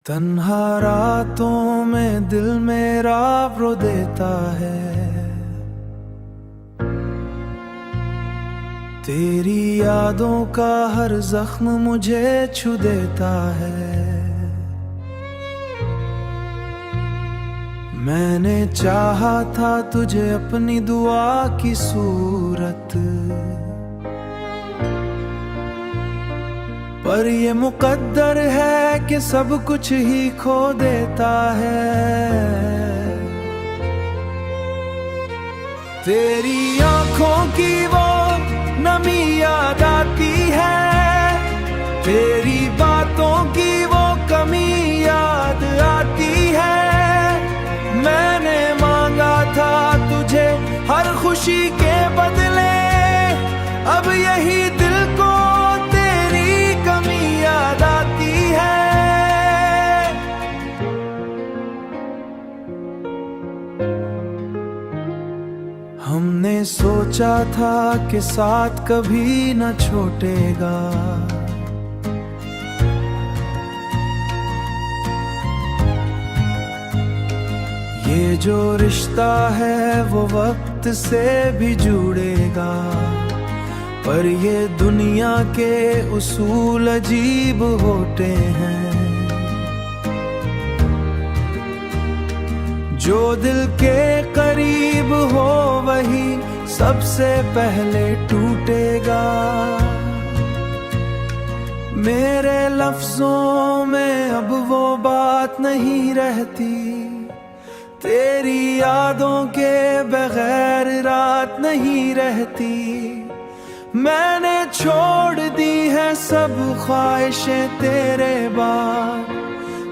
तन्हा रातों में दिल मेरा रो देता है, तेरी यादों का हर जख्म मुझे छू देता है। मैंने चाहा था तुझे अपनी दुआ की सूरत, पर ये मुकद्दर है कि सब कुछ ही खो देता है। तेरी आंखों की वो नमी याद आती है, तेरी बातों की वो कमी याद आती है। मैंने मांगा था तुझे हर खुशी के बदले, अब यही दिल को तेरी कमी याद आती है। हमने सोचा था कि साथ कभी न छूटेगा, ये जो रिश्ता है वो वक्त से भी जुड़ेगा, पर ये दुनिया के उसूल अजीब होते हैं। जो दिल के करीब हो वही सबसे पहले टूटेगा। मेरे लफ्जों में अब वो बात नहीं रहती, तेरी यादों के बगैर रात नहीं रहती। मैंने छोड़ दी है सब ख्वाहिशें तेरे बाद,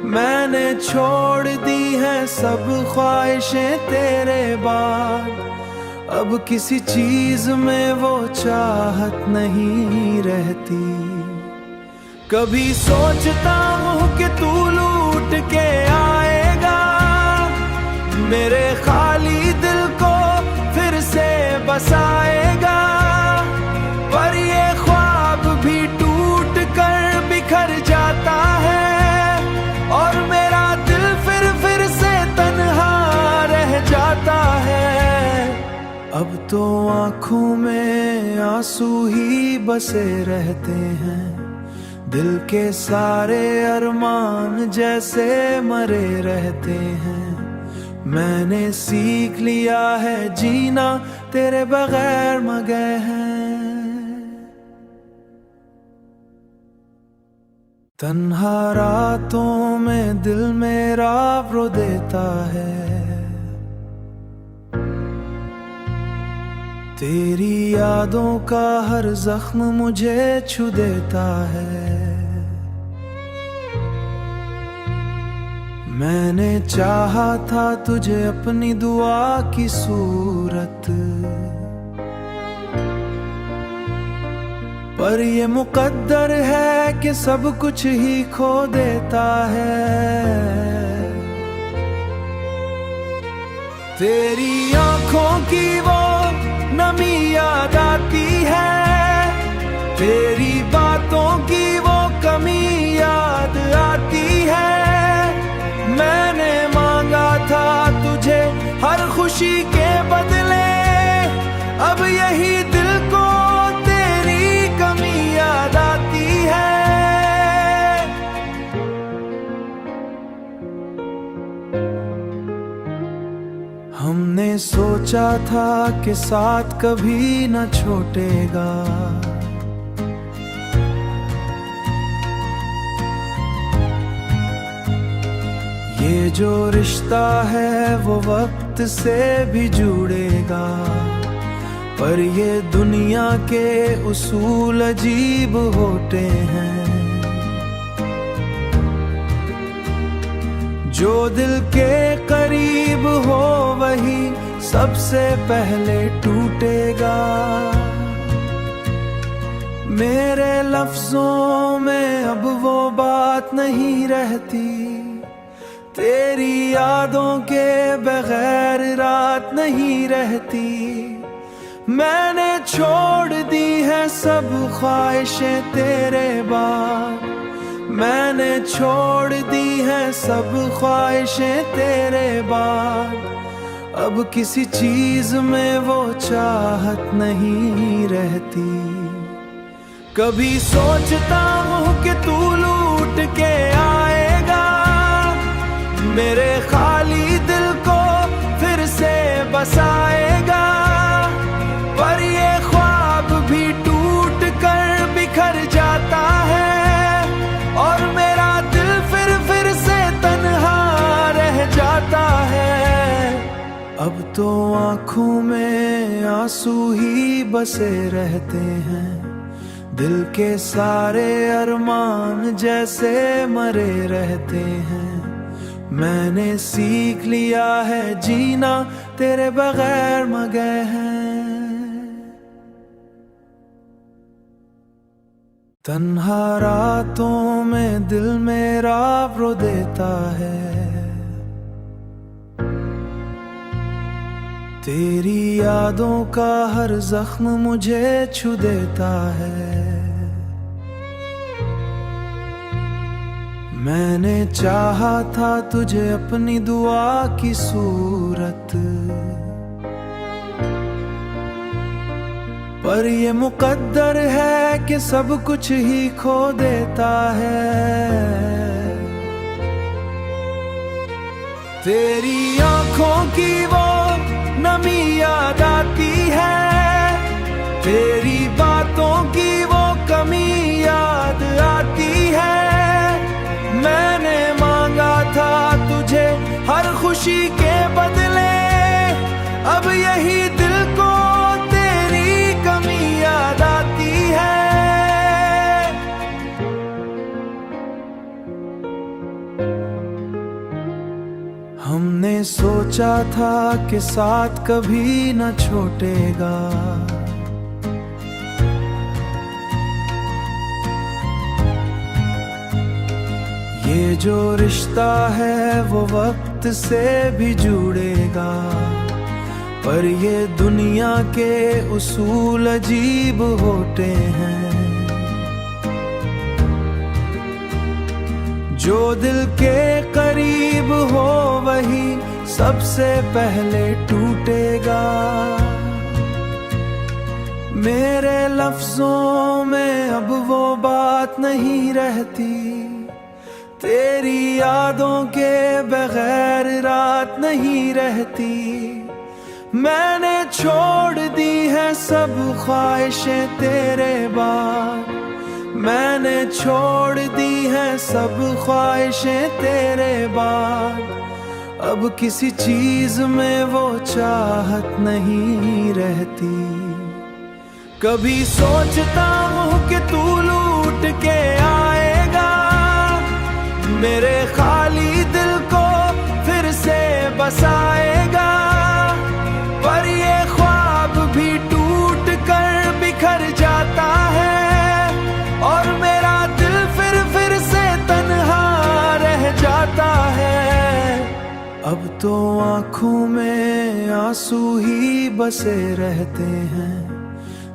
मैंने छोड़ दी है सब ख्वाहिशें तेरे बाद। अब किसी चीज में वो चाहत नहीं रहती। कभी सोचता हूँ कि तू लूट के आएगा, मेरे खाली दिल को फिर से बसाएगा, पर ये ख्वाब भी टूट कर बिखर जाता है, और मेरा दिल फिर से तन्हा रह जाता है। अब तो आंखों में आंसू ही बसे रहते हैं, दिल के सारे अरमान जैसे मरे रहते हैं। मैंने सीख लिया है जीना तेरे बगैर मगे हैं। तन्हा रातों में दिल मेरा रो देता है, तेरी यादों का हर जख्म मुझे छू देता है। मैंने चाहा था तुझे अपनी दुआ की सूरत, पर ये मुकद्दर है कि सब कुछ ही खो देता है। तेरी आंखों की वो नमी याद आती है, तेरी बातों की वो कमी याद आती है। मैंने मांगा था तुझे हर खुशी के बदले, अब यही दिल को तेरी कमी याद आती है। हमने सोचा था कि साथ कभी न छूटेगा, ये जो रिश्ता है वो वक्त से भी जुड़ेगा, पर ये दुनिया के उसूल अजीब होते हैं। जो दिल के करीब हो वही सबसे पहले टूटेगा। मेरे लफ्जों में अब वो बात नहीं रहती, तेरी यादों के बगैर रात नहीं रहती। मैंने छोड़ दी है सब ख्वाहिशें तेरे बाद, मैंने छोड़ दी है सब ख्वाहिशें तेरे बाद, अब किसी चीज में वो चाहत नहीं रहती। कभी सोचता हूँ कि तू लूट के आएगा, मेरे खाली दिल को फिर से बसाएगा। पर ये ख्वाब भी टूट कर बिखर जाता है, और मेरा दिल फिर से तन्हा रह जाता है। अब तो आँखों में आंसू ही बसे रहते हैं, दिल के सारे अरमान जैसे मरे रहते हैं। मैंने सीख लिया है जीना तेरे बगैर मगर हैं। तन्हा रातों में दिल मेरा रो देता है, तेरी यादों का हर जख्म मुझे छू देता है। मैंने चाहा था तुझे अपनी दुआ की सूरत, पर ये मुकद्दर है कि सब कुछ ही खो देता है। तेरी आंखों की वो नमी याद आती है, तेरी बातों की वो कमी याद आती है। मैंने मांगा था तुझे हर खुशी के बदले, अब यही दिल को तेरी कमी याद आती है। हमने सोचा था कि साथ कभी न छूटेगा, ये जो रिश्ता है वो वक्त से भी जुड़ेगा। पर ये दुनिया के उसूल अजीब होते हैं, जो दिल के करीब हो वही सबसे पहले टूटेगा। मेरे लफ्जों में अब वो बात नहीं रहती, तेरी यादों के बगैर रात नहीं रहती। मैंने छोड़ दी है सब ख्वाहिशें तेरे बाद, मैंने छोड़ दी है सब ख्वाहिशें तेरे बाद, अब किसी चीज में वो चाहत नहीं रहती। कभी सोचता हूँ कि तू लूट के आएगा, मेरे खाली दिल को फिर से बसाएगा। पर ये ख्वाब भी टूट कर बिखर जाता है, और मेरा दिल फिर से तन्हा रह जाता है। अब तो आँखों में आंसू ही बसे रहते हैं,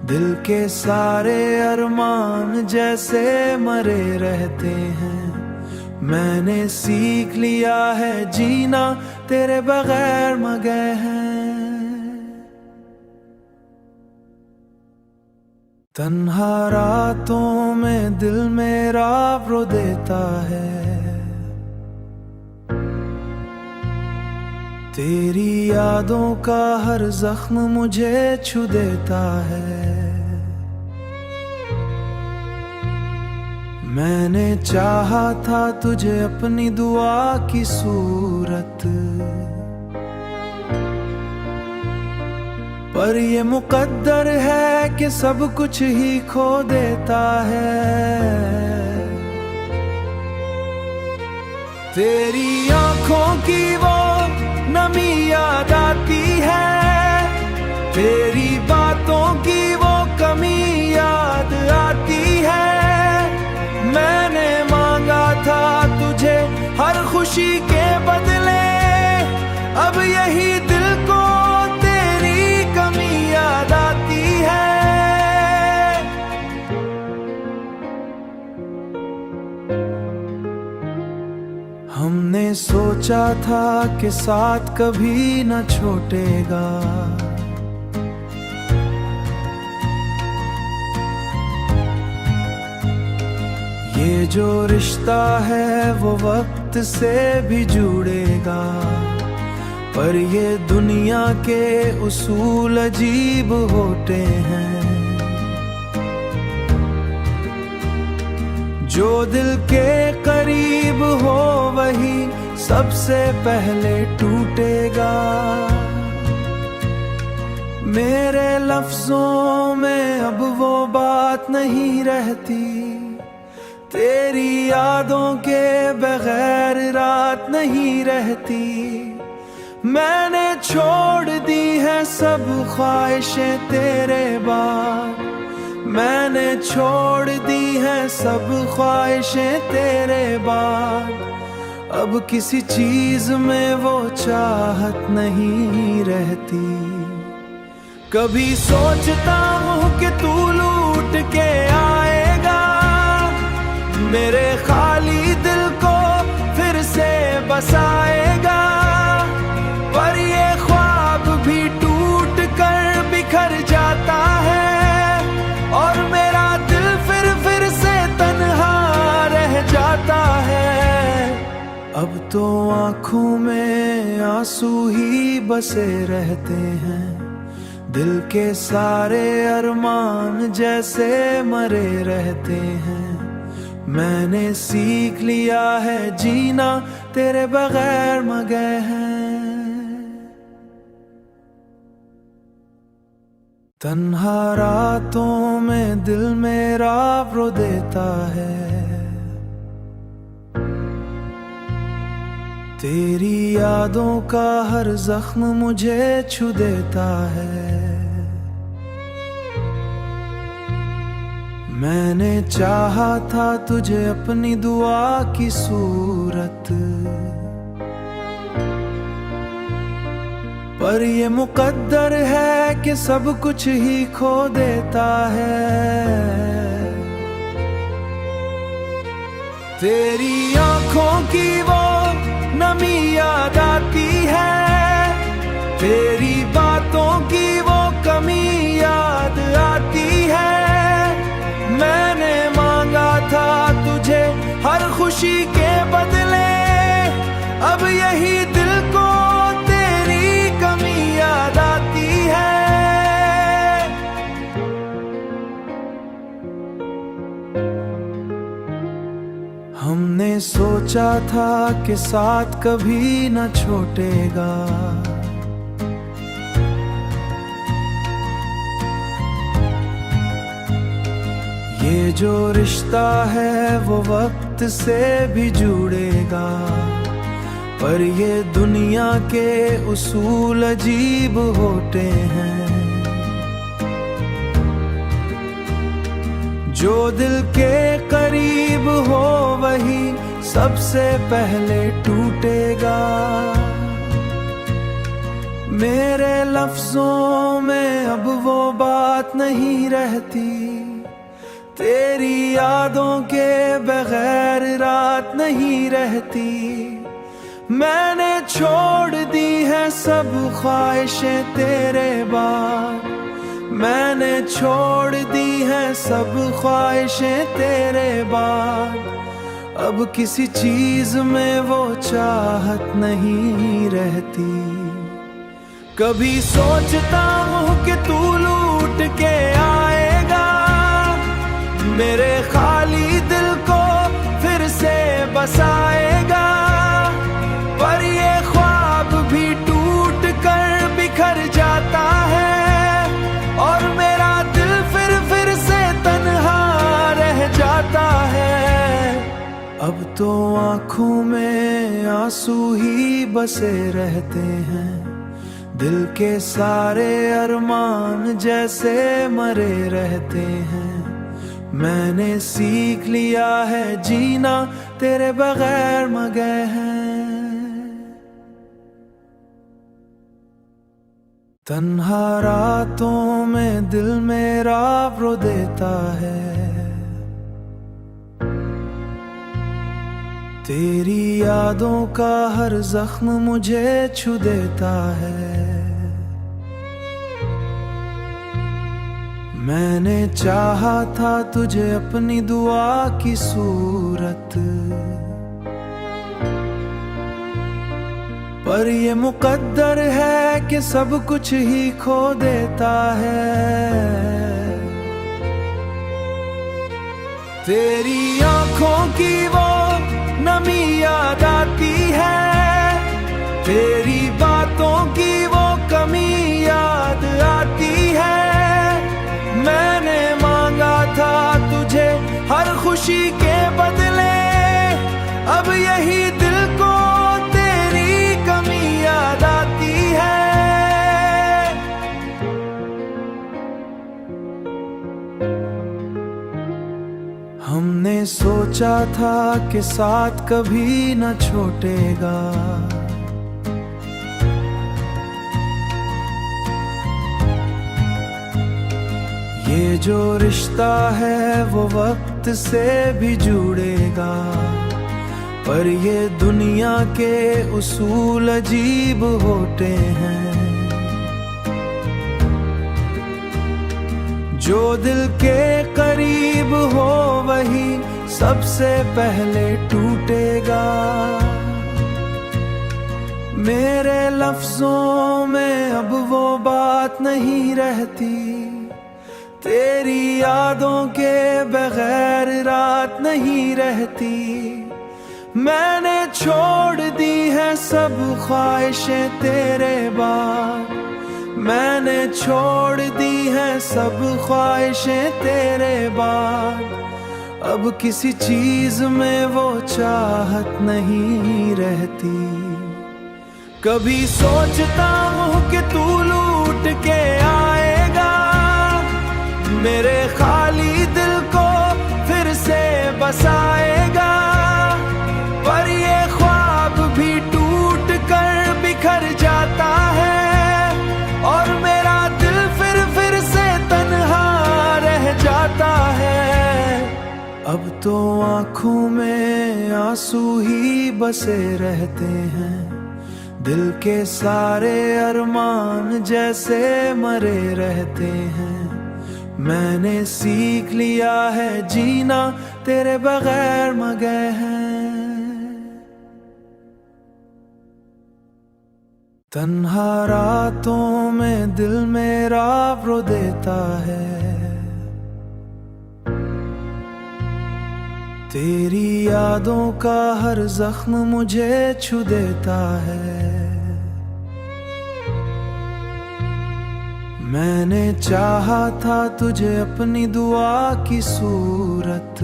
दिल के सारे अरमान जैसे मरे रहते हैं। मैंने सीख लिया है जीना तेरे बगैर मगर हैं। तन्हा रातों में दिल मेरा रो देता है, तेरी यादों का हर जख्म मुझे छू देता है। मैंने चाहा था तुझे अपनी दुआ की सूरत, पर ये मुकद्दर है कि सब कुछ ही खो देता है। तेरी आंखों की वो नमी याद आती है, तेरी बातों की वो कमी याद आती है। मैंने मांगा था तुझे हर खुशी के बदले, अब यही दिल को तेरी कमी याद आती है। हमने सोचा था कि साथ कभी न छूटेगा, ये जो रिश्ता है वो वक्त से भी जुड़ेगा। पर ये दुनिया के उसूल अजीब होते हैं, जो दिल के करीब हो वही सबसे पहले टूटेगा। मेरे लफ्जों में अब वो बात नहीं रहती, तेरी यादों के बगैर रात नहीं रहती। मैंने छोड़ दी है सब ख्वाहिशें तेरे बाद, मैंने छोड़ दी है सब ख्वाहिशें तेरे बाद। अब किसी चीज में वो चाहत नहीं रहती। कभी सोचता हूँ कि तू लूट के आएगा, मेरे खाली दिल को फिर से बसाएगा। पर ये ख्वाब भी टूट कर बिखर जाता है, और मेरा दिल फिर से तन्हा रह जाता है। अब तो आँखों में आंसू ही बसे रहते हैं, दिल के सारे अरमान जैसे मरे रहते हैं। मैंने सीख लिया है जीना तेरे बगैर मगे हैं। तन्हा रातों में दिल मेरा रो देता है, तेरी यादों का हर जख्म मुझे छू देता है। मैंने चाहा था तुझे अपनी दुआ की सूरत, पर ये मुकद्दर है कि सब कुछ ही खो देता है। तेरी आंखों की वो नमी याद आती है, तेरी बातों की वो कमी याद आती है। मैंने मांगा था तुझे हर खुशी के बदले, अब यही दिल को तेरी कमी याद आती है। हमने सोचा था कि साथ कभी न छूटेगा, ये जो रिश्ता है वो वक्त से भी जुड़ेगा। पर ये दुनिया के उसूल अजीब होते हैं, जो दिल के करीब हो वही सबसे पहले टूटेगा। मेरे लफ्जों में अब वो बात नहीं रहती, तेरी यादों के बगैर रात नहीं रहती। मैंने छोड़ दी है सब ख्वाहिशें तेरे बाद, मैंने छोड़ दी है सब ख्वाहिशें तेरे बाद। अब किसी चीज में वो चाहत नहीं रहती। कभी सोचता हूँ कि तू लूट के आएगा, मेरे खाली दिल को फिर से बसाएगा। पर ये ख्वाब भी टूट कर बिखर जाता है, और मेरा दिल फिर से तन्हा रह जाता है। अब तो आँखों में आंसू ही बसे रहते हैं, दिल के सारे अरमान जैसे मरे रहते हैं। मैंने सीख लिया है जीना तेरे बगैर मगे हैं। तन्हा रातों में दिल मेरा रो देता है, तेरी यादों का हर जख्म मुझे छू देता है। मैंने चाहा था तुझे अपनी दुआ की सूरत, पर ये मुकद्दर है कि सब कुछ ही खो देता है। तेरी आंखों की वो नमी याद आती है, तेरी बातों की वो कमी याद आती है। मैंने मांगा था तुझे हर खुशी के बदले, अब यही दिल को तेरी कमी याद आती है। हमने सोचा था कि साथ कभी न छूटेगा, ये जो रिश्ता है वो वक्त से भी जुड़ेगा, पर ये दुनिया के उसूल अजीब होते हैं। जो दिल के करीब हो वही सबसे पहले टूटेगा। मेरे लफ्जों में अब वो बात नहीं रहती, तेरी यादों के बगैर रात नहीं रहती। मैंने छोड़ दी है सब ख्वाहिशें तेरे बाद, मैंने छोड़ दी है सब ख्वाहिशें तेरे बाद। अब किसी चीज में वो चाहत नहीं रहती। कभी सोचता हूँ कि तू लूट के आएगा, मेरे खाली दिल को फिर से बसाएगा, पर ये ख्वाब भी टूट कर बिखर जाता है, और मेरा दिल फिर से तन्हा रह जाता है। अब तो आंखों में आंसू ही बसे रहते हैं, दिल के सारे अरमान जैसे मरे रहते हैं। मैंने सीख लिया है जीना तेरे बगैर मगे हैं। तन्हा रातों में दिल मेरा रो देता है, तेरी यादों का हर जख्म मुझे छू देता है। मैंने चाहा था तुझे अपनी दुआ की सूरत,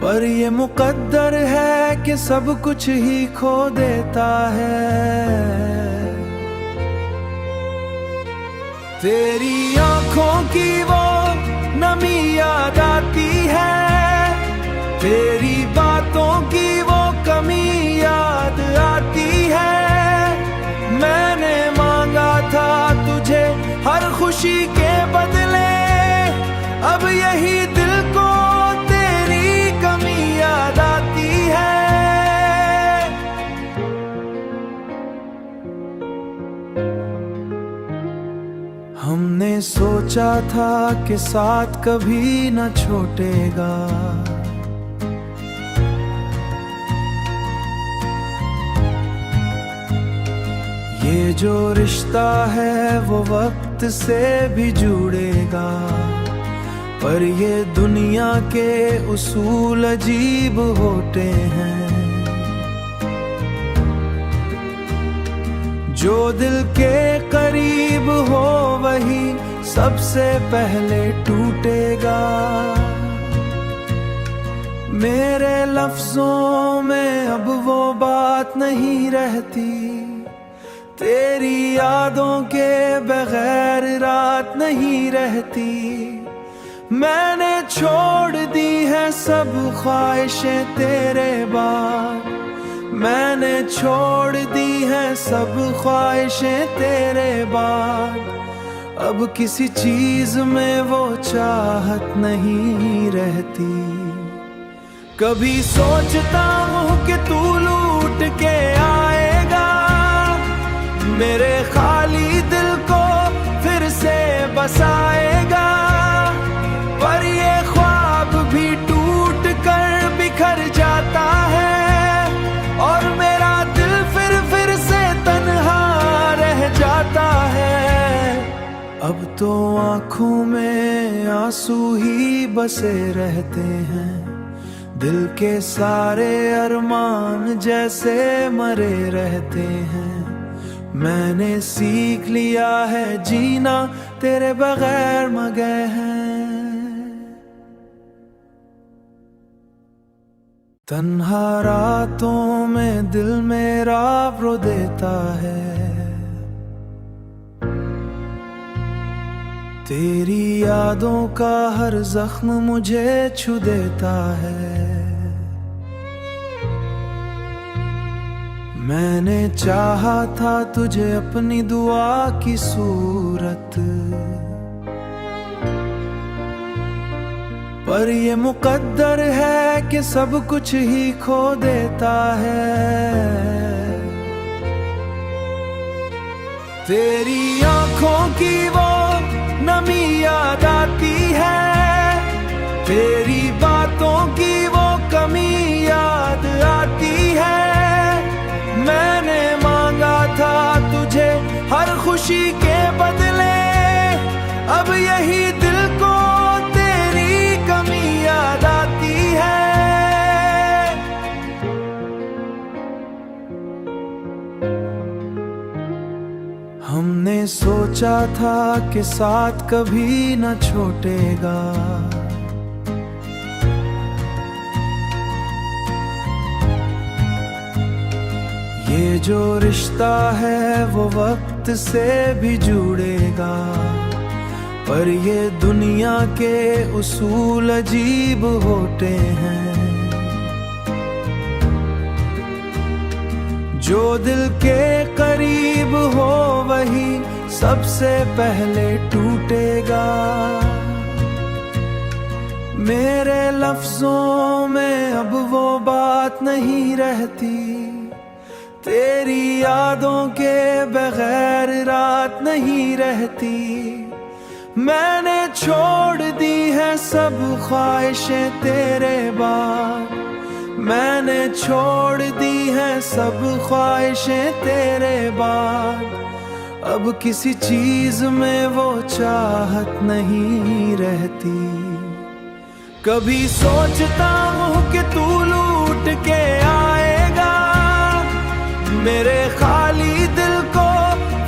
पर ये मुकद्दर है कि सब कुछ ही खो देता है। तेरी आंखों की वो नमी याद आती है, तेरी बातों की वो कमी याद आती है। मैंने मांगा था तुझे हर खुशी के बदले, अब यही दिल को तेरी कमी याद आती है। हमने सोचा था कि साथ कभी न छूटेगा, ये जो रिश्ता है वो वक्त से भी जुड़ेगा, पर ये दुनिया के उसूल अजीब होते हैं। जो दिल के करीब हो वही सबसे पहले टूटेगा। मेरे लफ्जों में अब वो बात नहीं रहती, तेरी यादों के बगैर रात नहीं रहती। मैंने छोड़ दी है सब ख्वाहिशें तेरे बाद, मैंने छोड़ दी है सब ख्वाहिशें तेरे बाद। अब किसी चीज में वो चाहत नहीं रहती। कभी सोचता हूँ कि तू लूट के आएगा, मेरे खाली दिल को फिर से बसाएगा। पर ये ख्वाब भी टूट कर बिखर जाता है, और मेरा दिल फिर से तन्हा रह जाता है। अब तो आँखों में आंसू ही बसे रहते हैं, दिल के सारे अरमान जैसे मरे रहते हैं। मैंने सीख लिया है जीना तेरे बगैर मगे हैं। तन्हा रातों में दिल मेरा रो देता है, तेरी यादों का हर जख्म मुझे छू देता है। मैंने चाहा था तुझे अपनी दुआ की सूरत, पर ये मुकद्दर है कि सब कुछ ही खो देता है। तेरी आंखों की वो नमी याद आती है, तेरी बातों की वो कमी याद आती है। मैंने मांगा था तुझे हर खुशी के बदले, अब यही दिल को तेरी कमी याद आती है। हमने सोचा था कि साथ कभी न छूटेगा, ये जो रिश्ता है वो वक्त से भी जुड़ेगा। पर ये दुनिया के उसूल अजीब होते हैं, जो दिल के करीब हो वही सबसे पहले टूटेगा। मेरे लफ्जों में अब वो बात नहीं रहती, तेरी यादों के बगैर रात नहीं रहती। मैंने छोड़ दी है सब ख्वाहिशें तेरे बाद, मैंने छोड़ दी है सब ख्वाहिशें तेरे बाद। अब किसी चीज में वो चाहत नहीं रहती। कभी सोचता हूँ कि तू लूट के आएगा, मेरे खाली दिल को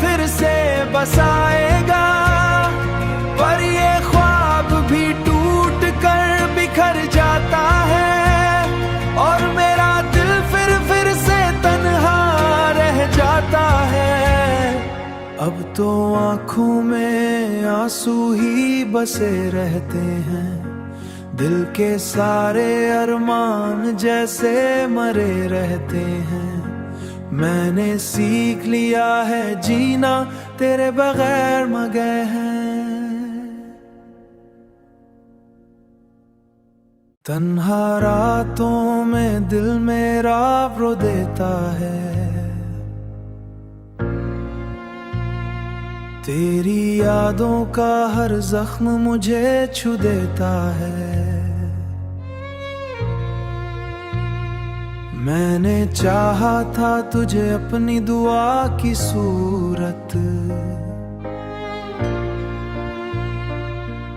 फिर से बसाएगा। पर ये ख्वाब भी टूट कर बिखर जाता है, और मेरा दिल फिर से तन्हा रह जाता है। अब तो आँखों में आंसू ही बसे रहते हैं, दिल के सारे अरमान जैसे मरे रहते हैं। मैंने सीख लिया है जीना तेरे बगैर मगे हैं। तन्हा रातों में दिल मेरा रो देता है, तेरी यादों का हर जख्म मुझे छू देता है। मैंने चाहा था तुझे अपनी दुआ की सूरत,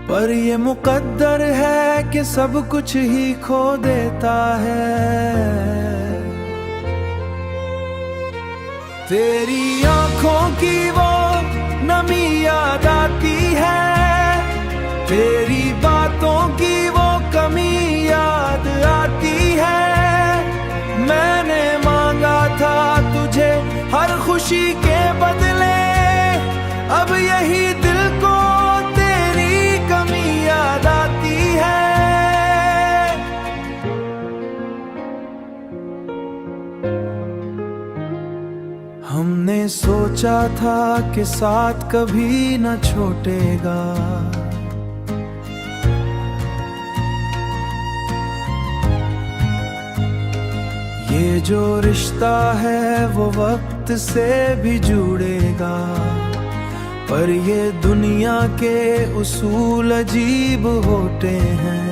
पर ये मुकद्दर है कि सब कुछ ही खो देता है। तेरी आंखों की वो नमी याद आती है, तेरी बातों की वो कमी याद आती है। मैंने मांगा था तुझे हर खुशी के बदले, अब यही दिल को तेरी कमी याद आती है। हमने सोचा था कि साथ कभी न छूटेगा, ये जो रिश्ता है वो वक्त से भी जुड़ेगा, पर ये दुनिया के उसूल अजीब होते हैं।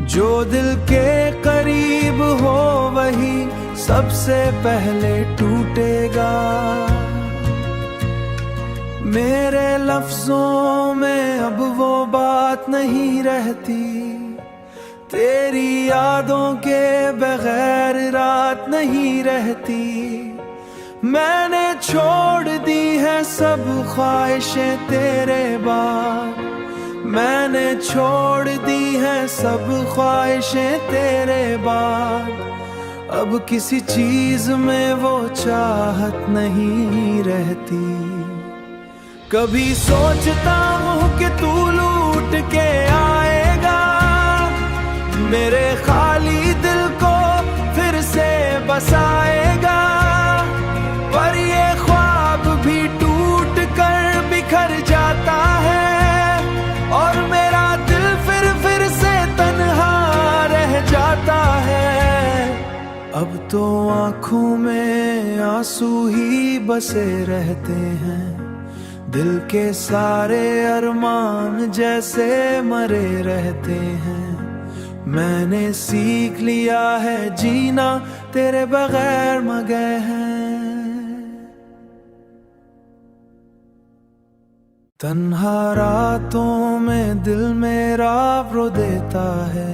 जो दिल के करीब हो वही सबसे पहले टूटेगा। मेरे लफ्जों में अब वो बात नहीं रहती, तेरी यादों के बगैर रात नहीं रहती। मैंने छोड़ दी है सब ख्वाहिशें तेरे बाद, मैंने छोड़ दी है सब ख्वाहिशें तेरे बाद। अब किसी चीज में वो चाहत नहीं रहती। कभी सोचता हूँ कि तू लूट के आएगा, मेरे खाली दिल को फिर से बसाएगा। पर ये ख्वाब भी टूट कर बिखर जाता है, और मेरा दिल फिर से तन्हा रह जाता है। अब तो आँखों में आंसू ही बसे रहते हैं, दिल के सारे अरमान जैसे मरे रहते हैं। मैंने सीख लिया है जीना तेरे बगैर मगे हैं। तन्हा रातों में दिल मेरा रो देता है,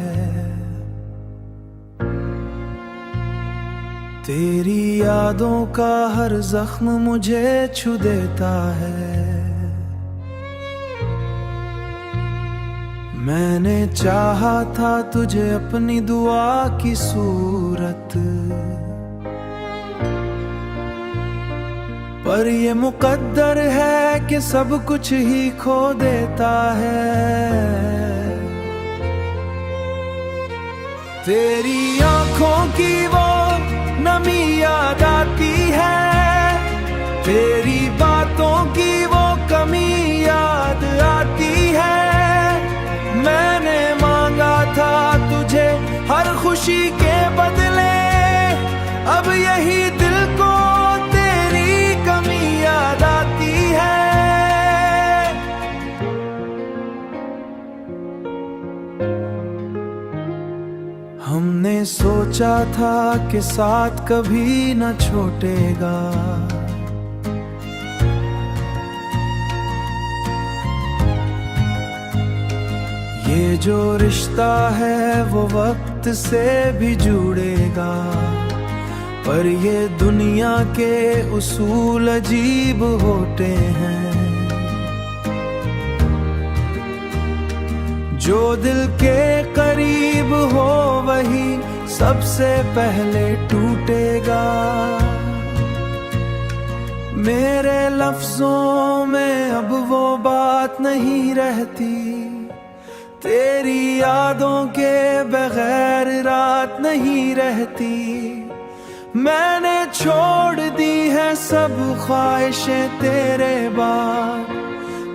तेरी यादों का हर जख्म मुझे छू देता है। मैंने चाहा था तुझे अपनी दुआ की सूरत, पर ये मुकद्दर है कि सब कुछ ही खो देता है। तेरी आंखों की वो नमी याद आती है, तेरी बातों की वो कमी याद आती है। मैंने मांगा था तुझे हर खुशी के बदले, अब यही दिल को तेरी कमी याद आती है। हमने सोचा था कि साथ कभी न छूटेगा, ये जो रिश्ता है वो वक्त से भी जुड़ेगा, पर ये दुनिया के उसूल अजीब होते हैं। जो दिल के करीब हो वही सबसे पहले टूटेगा। मेरे लफ्जों में अब वो बात नहीं रहती, तेरी यादों के बगैर रात नहीं रहती। मैंने छोड़ दी है सब ख्वाहिशें तेरे बाद,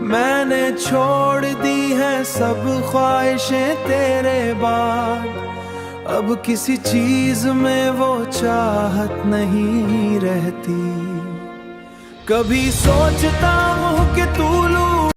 मैंने छोड़ दी है सब ख्वाहिशें तेरे बाद। अब किसी चीज में वो चाहत नहीं रहती। कभी सोचता हूँ कि तू